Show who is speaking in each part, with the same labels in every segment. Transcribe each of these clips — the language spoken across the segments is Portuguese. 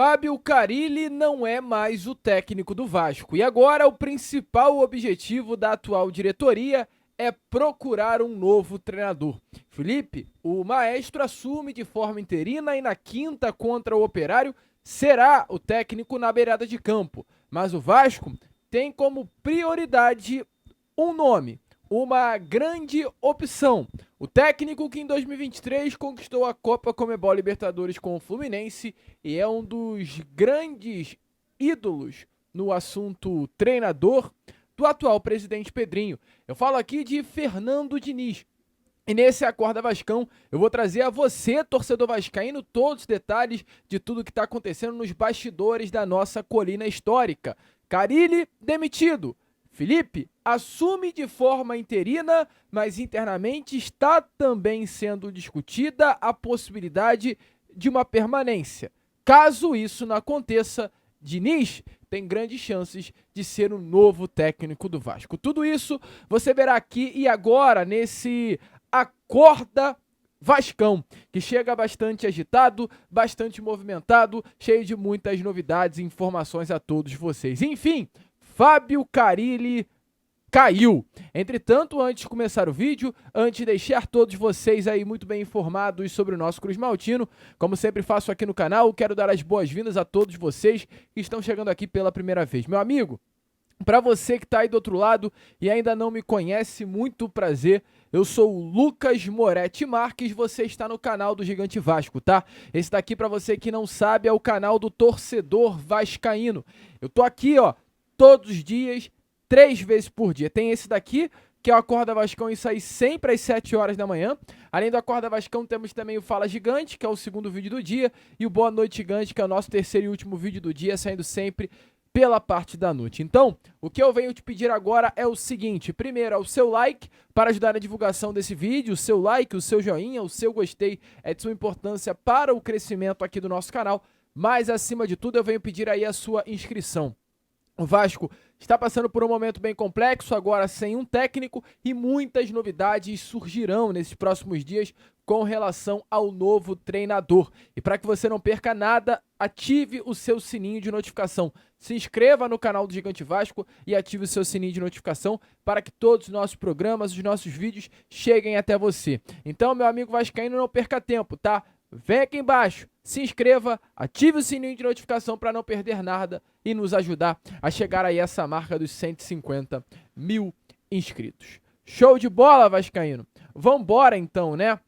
Speaker 1: Fábio Carille não é mais o técnico do Vasco e agora o principal objetivo da atual diretoria é procurar um novo treinador. Felipe, o maestro assume de forma interina e na quinta contra o Operário será o técnico na beirada de campo, mas o Vasco tem como prioridade um nome, uma grande opção. O técnico que em 2023 conquistou a Copa Conmebol Libertadores com o Fluminense e é um dos grandes ídolos no assunto treinador do atual presidente Pedrinho. Eu falo aqui de Fernando Diniz. E nesse Acorda Vascão, eu vou trazer a você, torcedor vascaíno, todos os detalhes de tudo que está acontecendo nos bastidores da nossa colina histórica. Carille demitido. Felipe assume de forma interina, mas internamente está também sendo discutida a possibilidade de uma permanência. Caso isso não aconteça, Diniz tem grandes chances de ser o novo técnico do Vasco. Tudo isso você verá aqui e agora nesse Acorda Vascão, que chega bastante agitado, bastante movimentado, cheio de muitas novidades e informações a todos vocês. Enfim, Fábio Carille caiu. Entretanto, antes de começar o vídeo, antes de deixar todos vocês aí muito bem informados sobre o nosso Cruz Maltino, como sempre faço aqui no canal, quero dar as boas-vindas a todos vocês que estão chegando aqui pela primeira vez. Meu amigo, para você que está aí do outro lado e ainda não me conhece, muito prazer. Eu sou o Lucas Moretti Marques, você está no canal do Gigante Vasco, tá? Esse daqui, para você que não sabe, é o canal do torcedor vascaíno. Eu tô aqui, ó, todos os dias, 3 vezes por dia. Tem esse daqui, que é o Acorda Vascão, e sai sempre às 7 horas da manhã. Além do Acorda Vascão, temos também o Fala Gigante, que é o segundo vídeo do dia, e o Boa Noite Gigante, que é o nosso terceiro e último vídeo do dia, saindo sempre pela parte da noite. Então, o que eu venho te pedir agora é o seguinte: primeiro, é o seu like para ajudar na divulgação desse vídeo. O seu like, o seu joinha, o seu gostei é de suma importância para o crescimento aqui do nosso canal, mas acima de tudo eu venho pedir aí a sua inscrição. O Vasco está passando por um momento bem complexo, agora sem um técnico, e muitas novidades surgirão nesses próximos dias com relação ao novo treinador. E para que você não perca nada, ative o seu sininho de notificação. Se inscreva no canal do Gigante Vasco e ative o seu sininho de notificação para que todos os nossos programas, os nossos vídeos cheguem até você. Então, meu amigo vascaíno, não perca tempo, tá? Vem aqui embaixo, se inscreva, ative o sininho de notificação para não perder nada e nos ajudar a chegar aí a essa marca dos 150 mil inscritos. Show de bola, vascaíno? Vambora então, né?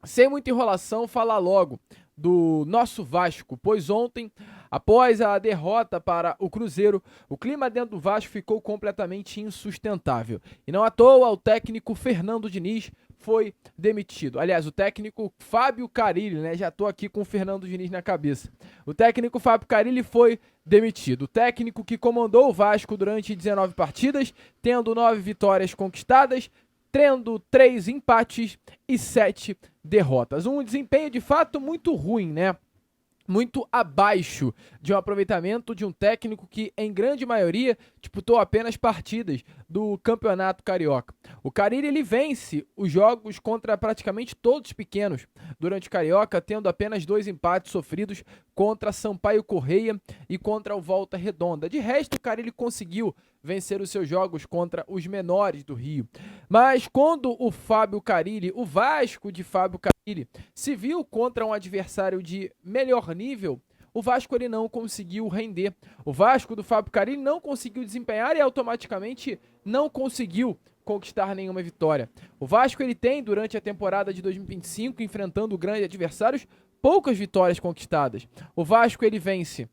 Speaker 1: Sem muita enrolação, falar logo do nosso Vasco, pois ontem, após a derrota para o Cruzeiro, o clima dentro do Vasco ficou completamente insustentável. E não à toa, o técnico Fernando Diniz foi demitido. Aliás, o técnico Fábio Carille, né? Já tô aqui com o Fernando Diniz na cabeça. O técnico Fábio Carille foi demitido. O técnico que comandou o Vasco durante 19 partidas, tendo 9 vitórias conquistadas, tendo 3 empates e 7 derrotas. Um desempenho de fato muito ruim, né? Muito abaixo de um aproveitamento de um técnico que, em grande maioria, disputou apenas partidas do Campeonato Carioca. O Carille, ele vence os jogos contra praticamente todos pequenos durante o Carioca, tendo apenas 2 empates sofridos contra Sampaio Correia e contra o Volta Redonda. De resto, o Carille conseguiu vencer os seus jogos contra os menores do Rio. Mas quando o Fábio Carille, o Vasco de Fábio Carille, se viu contra um adversário de melhor nível, o Vasco ele não conseguiu render. O Vasco do Fábio Carille não conseguiu desempenhar e automaticamente não conseguiu conquistar nenhuma vitória. O Vasco ele tem, durante a temporada de 2025, enfrentando grandes adversários, poucas vitórias conquistadas. O Vasco ele vence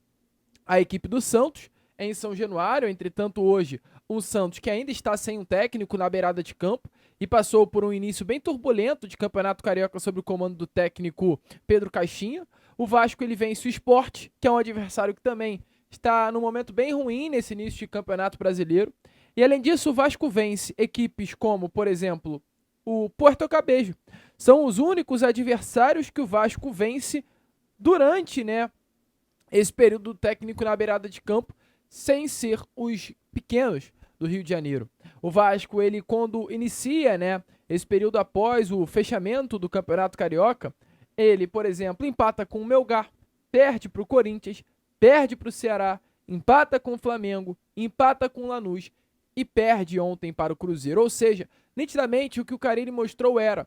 Speaker 1: a equipe do Santos em São Januário, entretanto hoje um Santos que ainda está sem um técnico na beirada de campo e passou por um início bem turbulento de Campeonato Carioca sob o comando do técnico Pedro Caixinha. O Vasco ele vence o Sport, que é um adversário que também está num momento bem ruim nesse início de Campeonato Brasileiro. E além disso, o Vasco vence equipes como, por exemplo, o Puerto Cabello. São os únicos adversários que o Vasco vence durante, né, esse período técnico na beirada de campo, sem ser os pequenos do Rio de Janeiro. O Vasco, ele quando inicia, né, esse período após o fechamento do Campeonato Carioca, ele, por exemplo, empata com o Melgar, perde para o Corinthians, perde para o Ceará, empata com o Flamengo, empata com o Lanús e perde ontem para o Cruzeiro. Ou seja, nitidamente o que o Carille mostrou era: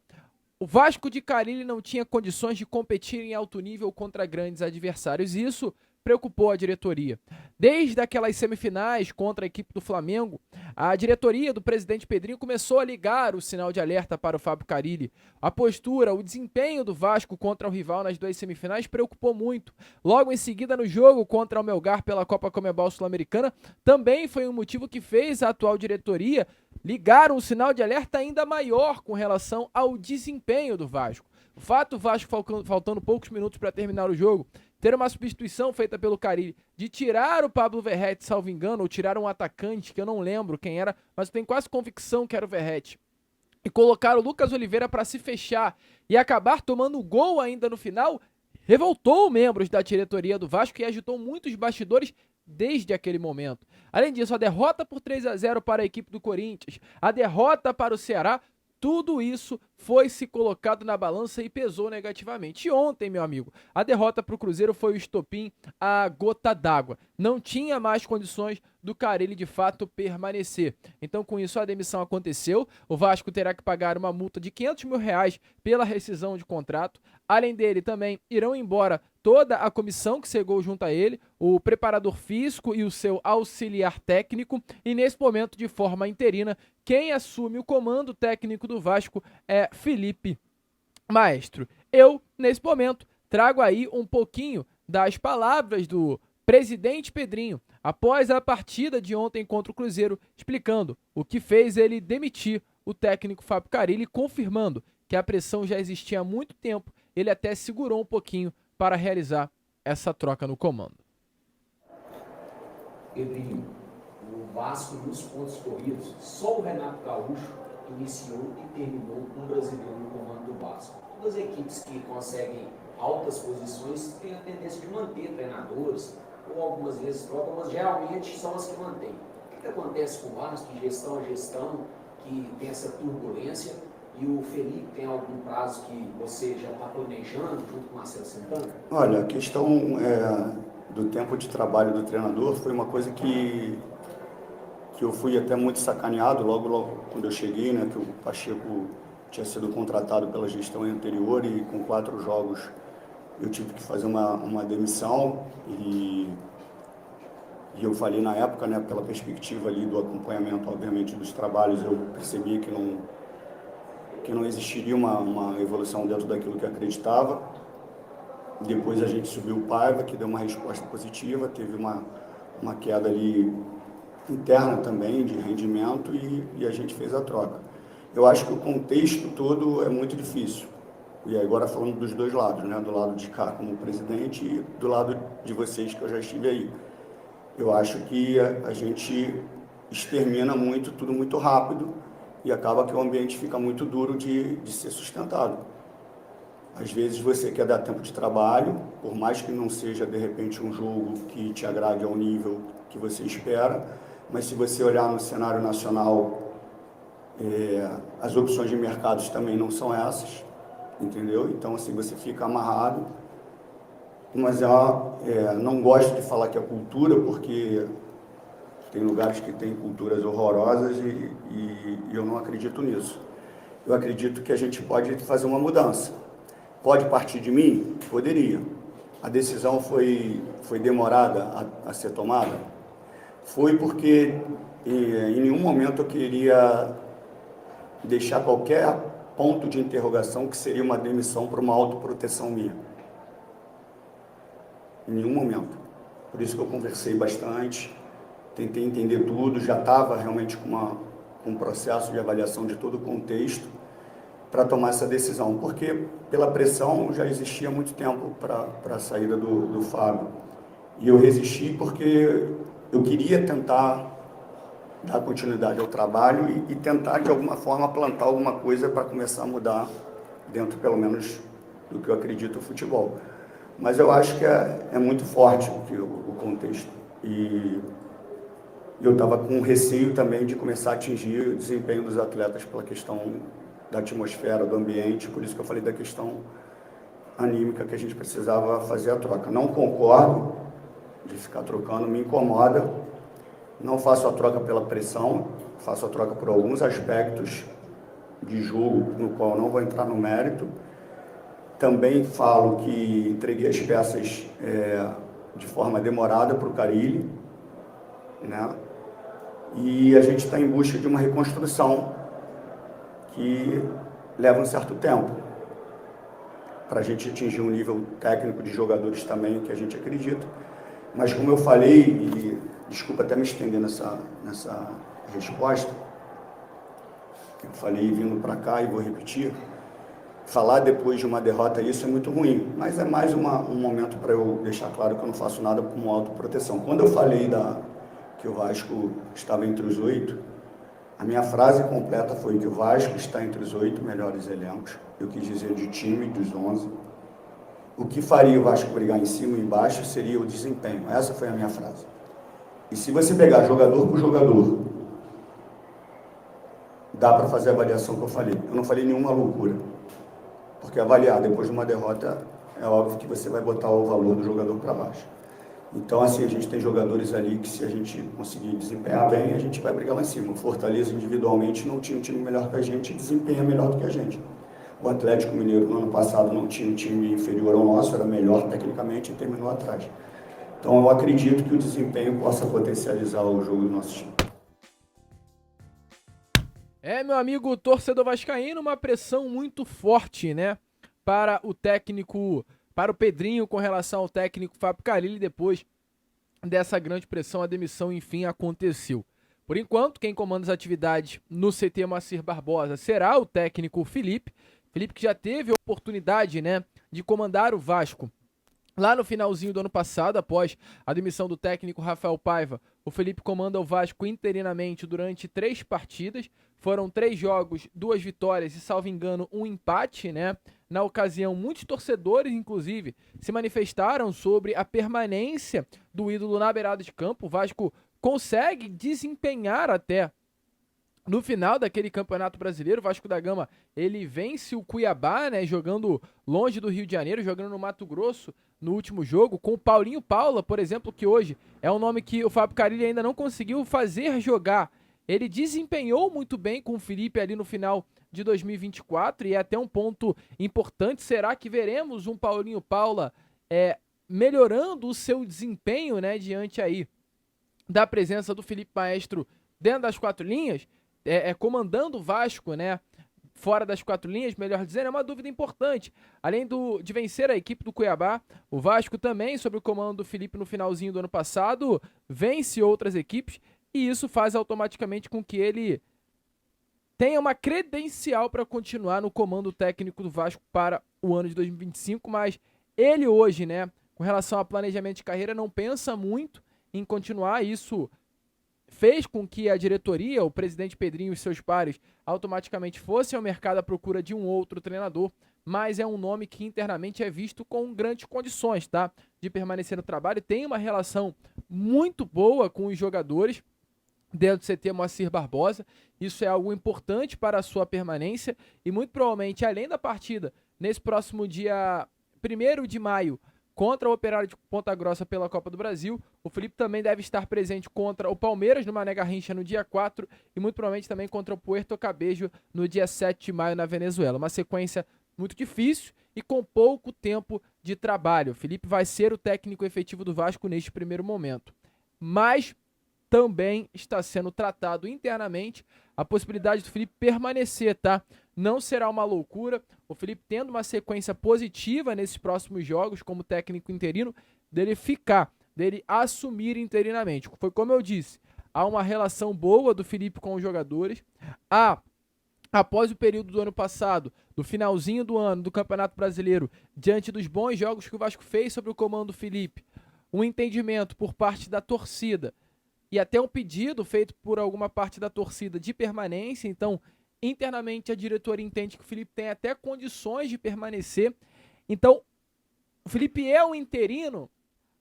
Speaker 1: o Vasco de Carille não tinha condições de competir em alto nível contra grandes adversários, e isso preocupou a diretoria. Desde aquelas semifinais contra a equipe do Flamengo, a diretoria do presidente Pedrinho começou a ligar o sinal de alerta para o Fábio Carille. A postura, o desempenho do Vasco contra o rival nas duas semifinais preocupou muito. Logo em seguida, no jogo contra o Melgar pela Copa Comebol Sul-Americana, também foi um motivo que fez a atual diretoria ligar um sinal de alerta ainda maior com relação ao desempenho do Vasco. O fato do Vasco, faltando poucos minutos para terminar o jogo, ter uma substituição feita pelo Carille de tirar o Pablo Verratti, salvo engano, ou tirar um atacante, que eu não lembro quem era, mas eu tenho quase convicção que era o Verratti, e colocar o Lucas Oliveira para se fechar e acabar tomando o gol ainda no final, revoltou membros da diretoria do Vasco e agitou muitos bastidores desde aquele momento. Além disso, a derrota por 3-0 para a equipe do Corinthians, a derrota para o Ceará, tudo isso foi se colocado na balança e pesou negativamente. E ontem, meu amigo, a derrota para o Cruzeiro foi o estopim, a gota d'água. Não tinha mais condições do Carille de fato permanecer. Então, com isso, a demissão aconteceu. O Vasco terá que pagar uma multa de R$500 mil pela rescisão de contrato. Além dele, também irão embora toda a comissão que chegou junto a ele, o preparador físico e o seu auxiliar técnico. E nesse momento, de forma interina, quem assume o comando técnico do Vasco é Felipe Maestro. Eu, nesse momento, trago aí um pouquinho das palavras do presidente Pedrinho após a partida de ontem contra o Cruzeiro, explicando o que fez ele demitir o técnico Fábio Carille, confirmando que a pressão já existia há muito tempo. Ele até segurou um pouquinho para realizar essa troca no comando.
Speaker 2: Pedrinho, o Vasco nos pontos corridos, só o Renato Gaúcho iniciou e terminou um brasileiro no comando do Vasco. Todas as equipes que conseguem altas posições têm a tendência de manter treinadores, ou algumas vezes trocam, mas geralmente são as que mantêm. O que acontece com o Vasco, de gestão a gestão, que tem essa turbulência, e o Felipe tem algum prazo que você já está planejando junto com o Marcelo Santana?
Speaker 3: Olha, a questão do tempo de trabalho do treinador foi uma coisa que eu fui até muito sacaneado logo quando eu cheguei, né, que o Pacheco tinha sido contratado pela gestão anterior e com 4 jogos eu tive que fazer uma demissão e eu falei na época, né, pela perspectiva ali do acompanhamento, obviamente, dos trabalhos, eu percebi que não existiria uma evolução dentro daquilo que eu acreditava. Depois a gente subiu o Paiva, que deu uma resposta positiva, teve uma queda ali interna também de rendimento e a gente fez a troca. Eu acho que o contexto todo é muito difícil. E agora falando dos dois lados, né? Do lado de cá como presidente e do lado de vocês que eu já estive aí. Eu acho que a gente extermina muito, tudo muito rápido e acaba que o ambiente fica muito duro de ser sustentado. Às vezes você quer dar tempo de trabalho, por mais que não seja de repente um jogo que te agrade ao nível que você espera, mas se você olhar no cenário nacional, as opções de mercados também não são essas, entendeu? Então assim, você fica amarrado, mas não gosto de falar que é cultura, porque tem lugares que têm culturas horrorosas e eu não acredito nisso. Eu acredito que a gente pode fazer uma mudança. Pode partir de mim? Poderia. A decisão foi demorada a ser tomada? Foi porque em nenhum momento eu queria deixar qualquer ponto de interrogação que seria uma demissão por uma autoproteção minha. Em nenhum momento. Por isso que eu conversei bastante, tentei entender tudo, já estava realmente com um processo de avaliação de todo o contexto para tomar essa decisão, porque pela pressão já existia há muito tempo para a saída do Fábio. E eu resisti porque eu queria tentar dar continuidade ao trabalho e tentar, de alguma forma, plantar alguma coisa para começar a mudar dentro, pelo menos, do que eu acredito no futebol. Mas eu acho que é muito forte o contexto. E eu estava com receio também de começar a atingir o desempenho dos atletas pela questão da atmosfera, do ambiente, por isso que eu falei da questão anímica que a gente precisava fazer a troca. Não concordo de ficar trocando, me incomoda. Não faço a troca pela pressão, faço a troca por alguns aspectos de jogo, no qual não vou entrar no mérito. Também falo que entreguei as peças de forma demorada para o Carille, né? E a gente está em busca de uma reconstrução que leva um certo tempo para a gente atingir um nível técnico de jogadores também que a gente acredita. Mas como eu falei, e desculpa até me estender nessa resposta, eu falei vindo para cá e vou repetir, falar depois de uma derrota isso é muito ruim, mas é mais um momento para eu deixar claro que eu não faço nada como autoproteção. Quando eu falei que o Vasco estava entre os 8, a minha frase completa foi que o Vasco está entre os 8 melhores elencos. Eu quis dizer de time, dos 11. O que faria o Vasco brigar em cima e embaixo seria o desempenho. Essa foi a minha frase. E se você pegar jogador por jogador, dá para fazer a avaliação que eu falei. Eu não falei nenhuma loucura. Porque avaliar depois de uma derrota, é óbvio que você vai botar o valor do jogador para baixo. Então, assim, a gente tem jogadores ali que, se a gente conseguir desempenhar bem, a gente vai brigar lá em cima. O Fortaleza, individualmente, não tinha um time melhor que a gente e desempenha melhor do que a gente. O Atlético Mineiro, no ano passado, não tinha um time inferior ao nosso, era melhor tecnicamente e terminou atrás. Então, eu acredito que o desempenho possa potencializar o jogo do nosso time.
Speaker 1: Meu amigo torcedor vascaíno, uma pressão muito forte, né, para o técnico, para o Pedrinho com relação ao técnico Fábio Carille. Depois dessa grande pressão, a demissão enfim aconteceu. Por enquanto, quem comanda as atividades no CT Moacir Barbosa será o técnico Felipe que já teve a oportunidade, né, de comandar o Vasco lá no finalzinho do ano passado, após a demissão do técnico Rafael Paiva. O Felipe comanda o Vasco interinamente durante 3 partidas. Foram 3 jogos, 2 vitórias e, salvo engano, um empate, né? Na ocasião, muitos torcedores, inclusive, se manifestaram sobre a permanência do ídolo na beirada de campo. O Vasco consegue desempenhar até no final daquele Campeonato Brasileiro. O Vasco da Gama, ele vence o Cuiabá, né, jogando longe do Rio de Janeiro, jogando no Mato Grosso no último jogo, com o Paulinho Paula, por exemplo, que hoje é um nome que o Fábio Carille ainda não conseguiu fazer jogar. Ele desempenhou muito bem com o Felipe ali no final de 2024 e é até um ponto importante. Será que veremos um Paulinho Paula melhorando o seu desempenho, né, diante aí da presença do Felipe Maestro dentro das 4 linhas? Comandando o Vasco, né, fora das 4 linhas, melhor dizendo, é uma dúvida importante. Além de vencer a equipe do Cuiabá, o Vasco também, sob o comando do Felipe no finalzinho do ano passado, vence outras equipes, e isso faz automaticamente com que ele tenha uma credencial para continuar no comando técnico do Vasco para o ano de 2025, mas ele hoje, né, com relação a planejamento de carreira, não pensa muito em continuar. Isso fez com que a diretoria, o presidente Pedrinho e seus pares, automaticamente fossem ao mercado à procura de um outro treinador, mas é um nome que internamente é visto com grandes condições, tá, de permanecer no trabalho. Tem uma relação muito boa com os jogadores dentro do CT Moacir Barbosa. Isso é algo importante para a sua permanência e muito provavelmente, além da partida nesse próximo dia 1º de maio, contra o Operário de Ponta Grossa pela Copa do Brasil, o Felipe também deve estar presente contra o Palmeiras no Mané Garrincha no dia 4 e muito provavelmente também contra o Puerto Cabello no dia 7 de maio na Venezuela. Uma sequência muito difícil e com pouco tempo de trabalho. O Felipe vai ser o técnico efetivo do Vasco neste primeiro momento. Mas também está sendo tratado internamente a possibilidade do Felipe permanecer, tá? Não será uma loucura. O Felipe tendo uma sequência positiva nesses próximos jogos como técnico interino, dele assumir interinamente. Foi como eu disse, há uma relação boa do Felipe com os jogadores. Após o período do ano passado, do finalzinho do ano, do Campeonato Brasileiro, diante dos bons jogos que o Vasco fez sob o comando do Felipe, um entendimento por parte da torcida e até um pedido feito por alguma parte da torcida de permanência. Então, internamente, a diretoria entende que o Felipe tem até condições de permanecer. Então, o Felipe é um interino,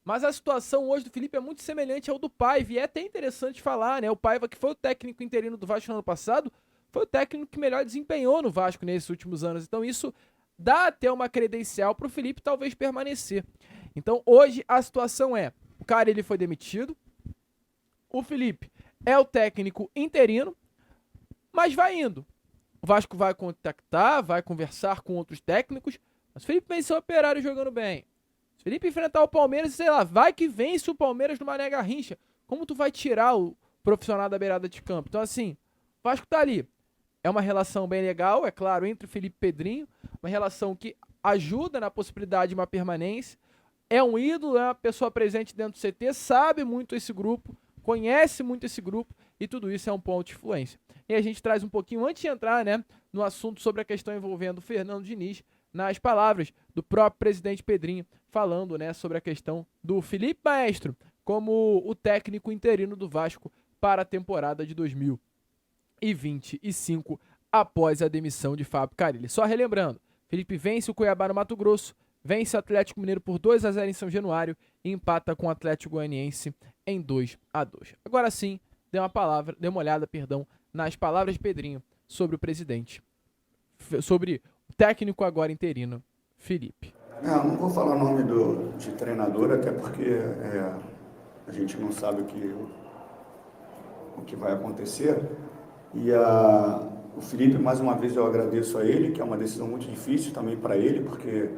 Speaker 1: mas a situação hoje do Felipe é muito semelhante ao do Paiva. E é até interessante falar, né? O Paiva, que foi o técnico interino do Vasco no ano passado, foi o técnico que melhor desempenhou no Vasco nesses últimos anos. Então, isso dá até uma credencial para o Felipe talvez permanecer. Então hoje a situação é, o cara ele foi demitido, o Felipe é o técnico interino, mas vai indo. O Vasco vai contactar, vai conversar com outros técnicos, mas o Felipe venceu o Operário jogando bem. Se o Felipe enfrentar o Palmeiras, sei lá, vai que vence o Palmeiras no Mané Garrincha. Como tu vai tirar o profissional da beirada de campo? Então assim, o Vasco tá ali. É uma relação bem legal, é claro, entre o Felipe e Pedrinho, uma relação que ajuda na possibilidade de uma permanência. É um ídolo, é uma pessoa presente dentro do CT, sabe muito esse grupo, conhece muito esse grupo e tudo isso é um ponto de influência. E a gente traz um pouquinho, antes de entrar, né, no assunto sobre a questão envolvendo o Fernando Diniz, nas palavras do próprio presidente Pedrinho, falando, né, sobre a questão do Felipe Maestro como o técnico interino do Vasco para a temporada de 2025, após a demissão de Fábio Carille. Só relembrando, Felipe vence o Cuiabá no Mato Grosso, vence o Atlético Mineiro por 2-0 em São Januário e empata com o Atlético Goianiense em 2-2. Agora sim, dê uma olhada, nas palavras de Pedrinho sobre o presidente, sobre o técnico agora interino, Felipe.
Speaker 3: Não vou falar o nome de treinador, até porque a gente não sabe o que vai acontecer. E o Felipe, mais uma vez, eu agradeço a ele, que é uma decisão muito difícil também para ele, porque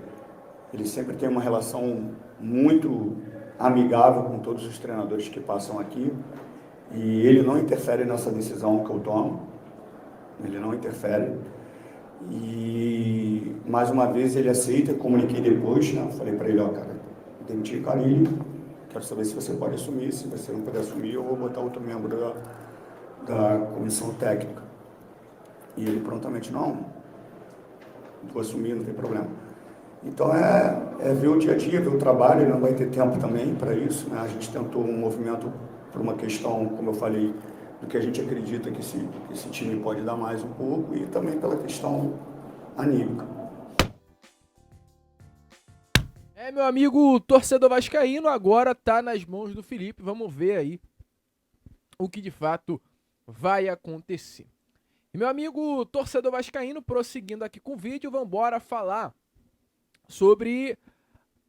Speaker 3: ele sempre tem uma relação muito amigável com todos os treinadores que passam aqui. E ele não interfere nessa decisão que eu tomo. Ele não interfere. E, mais uma vez, ele aceita. Comuniquei depois, né? Falei para ele, cara, demiti o Carille, quero saber se você pode assumir. Se você não puder assumir, eu vou botar outro membro da comissão técnica. E ele prontamente, não, vou assumir, não tem problema. Então é ver o dia a dia, ver o trabalho, ele não vai ter tempo também para isso, né? A gente tentou um movimento por uma questão, como eu falei, do que a gente acredita que esse time pode dar mais um pouco e também pela questão anímica.
Speaker 1: Meu amigo torcedor vascaíno, agora tá nas mãos do Felipe, vamos ver aí o que de fato vai acontecer. E meu amigo torcedor vascaíno, prosseguindo aqui com o vídeo, vamos embora falar sobre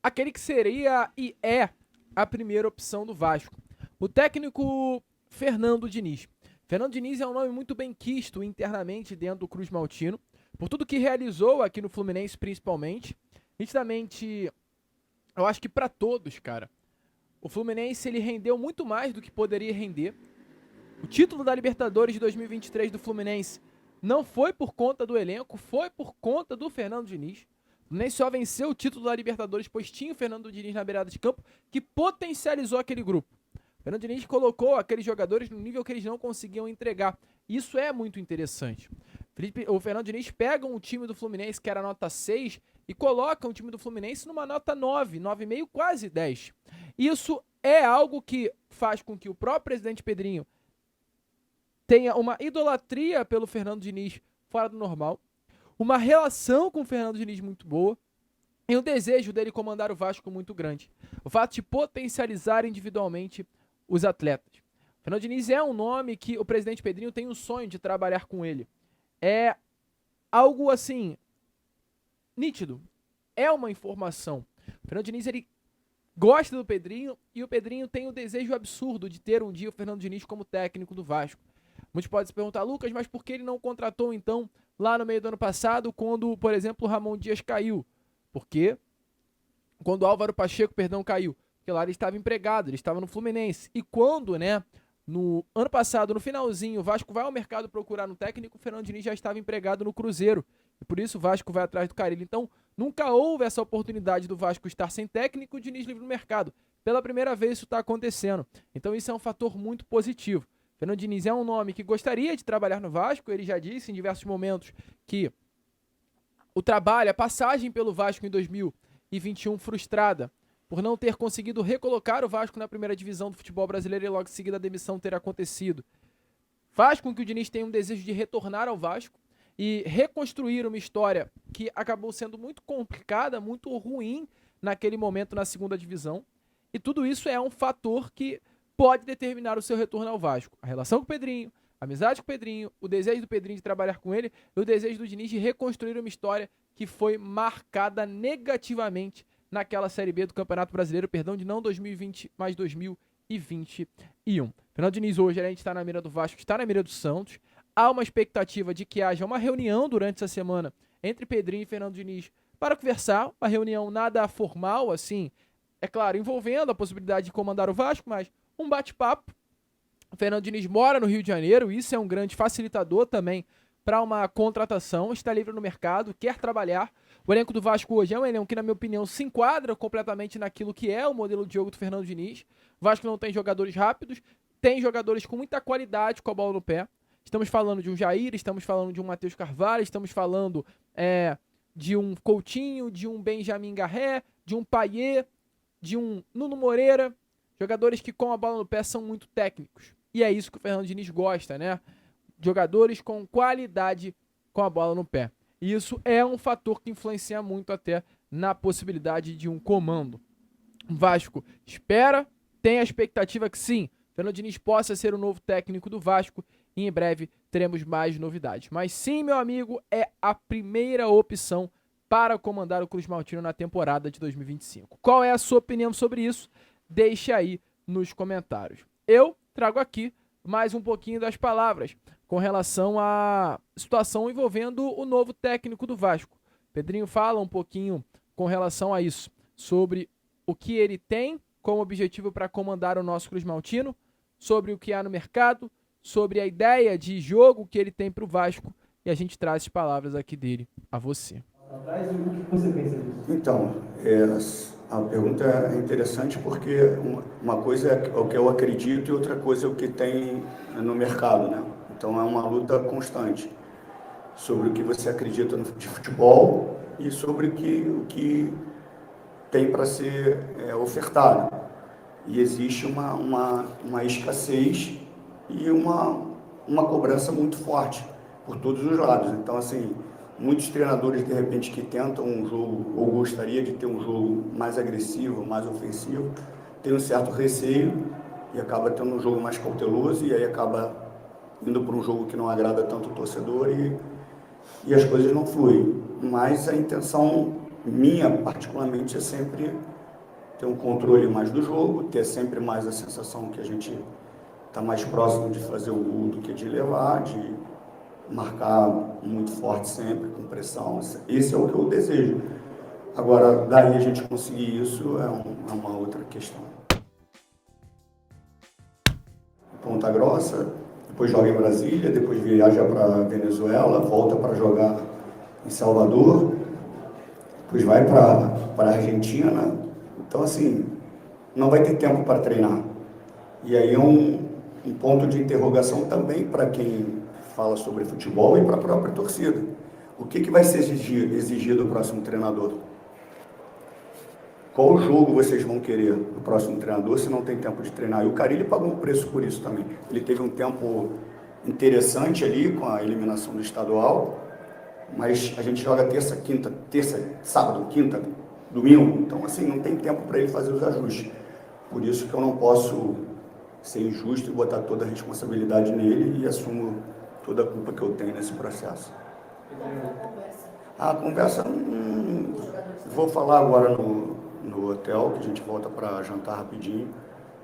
Speaker 1: aquele que seria e é a primeira opção do Vasco. O técnico Fernando Diniz. Fernando Diniz é um nome muito bem quisto internamente dentro do Cruz Maltino, por tudo que realizou aqui no Fluminense principalmente. Nitidamente, eu acho que para todos, cara, o Fluminense ele rendeu muito mais do que poderia render. O título da Libertadores de 2023 do Fluminense não foi por conta do elenco, foi por conta do Fernando Diniz. O Fluminense só venceu o título da Libertadores, pois tinha o Fernando Diniz na beirada de campo, que potencializou aquele grupo. O Fernando Diniz colocou aqueles jogadores no nível que eles não conseguiam entregar. Isso é muito interessante. O Fernando Diniz pega um time do Fluminense que era nota 6 e coloca um time do Fluminense numa nota 9, 9,5, quase 10. Isso é algo que faz com que o próprio presidente Pedrinho tenha uma idolatria pelo Fernando Diniz fora do normal, uma relação com o Fernando Diniz muito boa e um desejo dele comandar o Vasco muito grande. O fato de potencializar individualmente os atletas. O Fernando Diniz é um nome que o presidente Pedrinho tem um sonho de trabalhar com ele. É algo assim, nítido. É uma informação. O Fernando Diniz, ele gosta do Pedrinho e o Pedrinho tem o desejo absurdo de ter um dia o Fernando Diniz como técnico do Vasco. Muitos podem se perguntar, Lucas, mas por que ele não contratou então lá no meio do ano passado, quando, por exemplo, o Ramon Dias caiu? Porque quando o Álvaro Pacheco, caiu, porque lá ele estava empregado, ele estava no Fluminense. E quando, né, no ano passado, no finalzinho, o Vasco vai ao mercado procurar um técnico, o Fernando Diniz já estava empregado no Cruzeiro. E por isso o Vasco vai atrás do Carille. Então, nunca houve essa oportunidade do Vasco estar sem técnico e o Diniz livre no mercado. Pela primeira vez isso está acontecendo. Então isso é um fator muito positivo. Fernando Diniz é um nome que gostaria de trabalhar no Vasco, ele já disse em diversos momentos que o trabalho, a passagem pelo Vasco em 2021 frustrada, por não ter conseguido recolocar o Vasco na primeira divisão do futebol brasileiro e logo em seguida a demissão ter acontecido, faz com que o Diniz tenha um desejo de retornar ao Vasco e reconstruir uma história que acabou sendo muito complicada, muito ruim naquele momento na segunda divisão. E tudo isso é um fator que pode determinar o seu retorno ao Vasco. A relação com o Pedrinho, a amizade com o Pedrinho, o desejo do Pedrinho de trabalhar com ele e o desejo do Diniz de reconstruir uma história que foi marcada negativamente naquela Série B do Campeonato Brasileiro, de não 2020, mas 2021. Fernando Diniz hoje, a gente está na mira do Vasco, está na mira do Santos. Há uma expectativa de que haja uma reunião durante essa semana entre Pedrinho e Fernando Diniz para conversar, uma reunião nada formal, assim, é claro, envolvendo a possibilidade de comandar o Vasco, mas um bate-papo. O Fernando Diniz mora no Rio de Janeiro, isso é um grande facilitador também para uma contratação, está livre no mercado, quer trabalhar. O elenco do Vasco hoje é um elenco que, na minha opinião, se enquadra completamente naquilo que é o modelo de jogo do Fernando Diniz. O Vasco não tem jogadores rápidos, tem jogadores com muita qualidade com a bola no pé. Estamos falando de um Jair, estamos falando de um Matheus Carvalho, estamos falando de um Coutinho, de um Benjamin Garré, de um Payet, de um Nuno Moreira. Jogadores que com a bola no pé são muito técnicos. E é isso que o Fernando Diniz gosta, né? Jogadores com qualidade com a bola no pé. E isso é um fator que influencia muito até na possibilidade de um comando. O Vasco espera, tem a expectativa que sim, Fernando Diniz possa ser o novo técnico do Vasco e em breve teremos mais novidades. Mas sim, meu amigo, é a primeira opção para comandar o Cruz Maltino na temporada de 2025. Qual é a sua opinião sobre isso? Deixe aí nos comentários. Eu trago aqui mais um pouquinho das palavras com relação à situação envolvendo o novo técnico do Vasco. Pedrinho fala um pouquinho com relação a isso, sobre o que ele tem como objetivo para comandar o nosso Cruz Maltino, sobre o que há no mercado, sobre a ideia de jogo que ele tem para o Vasco, e a gente traz as palavras aqui dele a você.
Speaker 3: Então, a pergunta é interessante porque uma coisa é o que eu acredito e outra coisa é o que tem no mercado, né? Então é uma luta constante sobre o que você acredita de futebol e sobre o que tem para ser ofertado. E existe uma escassez e uma cobrança muito forte por todos os lados. Então, assim, muitos treinadores, de repente, que tentam um jogo ou gostaria de ter um jogo mais agressivo, mais ofensivo, tem um certo receio e acaba tendo um jogo mais cauteloso e aí acaba indo para um jogo que não agrada tanto o torcedor e as coisas não fluem. Mas a intenção minha, particularmente, é sempre ter um controle mais do jogo, ter sempre mais a sensação que a gente está mais próximo de fazer o gol do que de levar, de marcar muito forte sempre, com pressão. Esse é o que eu desejo. Agora, daí a gente conseguir isso é uma outra questão. Ponta Grossa, depois joga em Brasília, depois viaja para Venezuela, volta para jogar em Salvador, depois vai para a Argentina. Então, assim, não vai ter tempo para treinar. E aí é um ponto de interrogação também para quem fala sobre futebol e para a própria torcida. O que vai ser exigido do próximo treinador? Qual jogo vocês vão querer do próximo treinador se não tem tempo de treinar? E o Carille pagou um preço por isso também. Ele teve um tempo interessante ali com a eliminação do estadual, mas a gente joga terça, sábado, quinta, domingo. Então, assim, não tem tempo para ele fazer os ajustes. Por isso que eu não posso ser injusto e botar toda a responsabilidade nele e assumo toda a culpa que eu tenho nesse processo. A conversa, vou falar agora no hotel, que a gente volta para jantar rapidinho,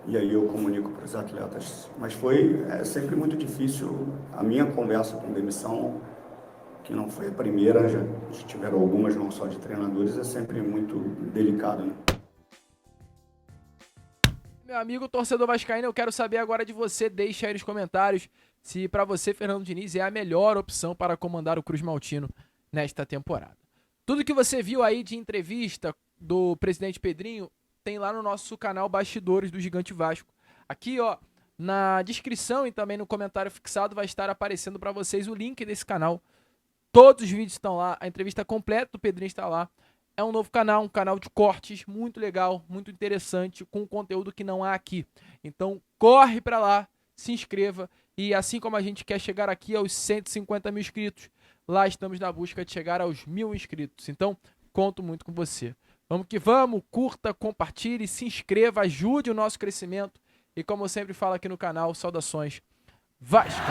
Speaker 3: e aí eu comunico para os atletas. Mas foi sempre muito difícil a minha conversa com demissão, que não foi a primeira, já tiveram algumas, não só de treinadores, é sempre muito delicado, né?
Speaker 1: Meu amigo torcedor vascaíno, eu quero saber agora de você, deixa aí nos comentários se para você Fernando Diniz é a melhor opção para comandar o Cruz Maltino nesta temporada. Tudo que você viu aí de entrevista do presidente Pedrinho tem lá no nosso canal Bastidores do Gigante Vasco. Aqui, ó, na descrição e também no comentário fixado vai estar aparecendo para vocês o link desse canal. Todos os vídeos estão lá, a entrevista completa do Pedrinho está lá. É um novo canal, um canal de cortes, muito legal, muito interessante, com conteúdo que não há aqui. Então, corre para lá, se inscreva e assim como a gente quer chegar aqui aos 150 mil inscritos, lá estamos na busca de chegar aos 1000 inscritos. Então, conto muito com você. Vamos que vamos, curta, compartilhe, se inscreva, ajude o nosso crescimento. E como eu sempre falo aqui no canal, saudações Vasco!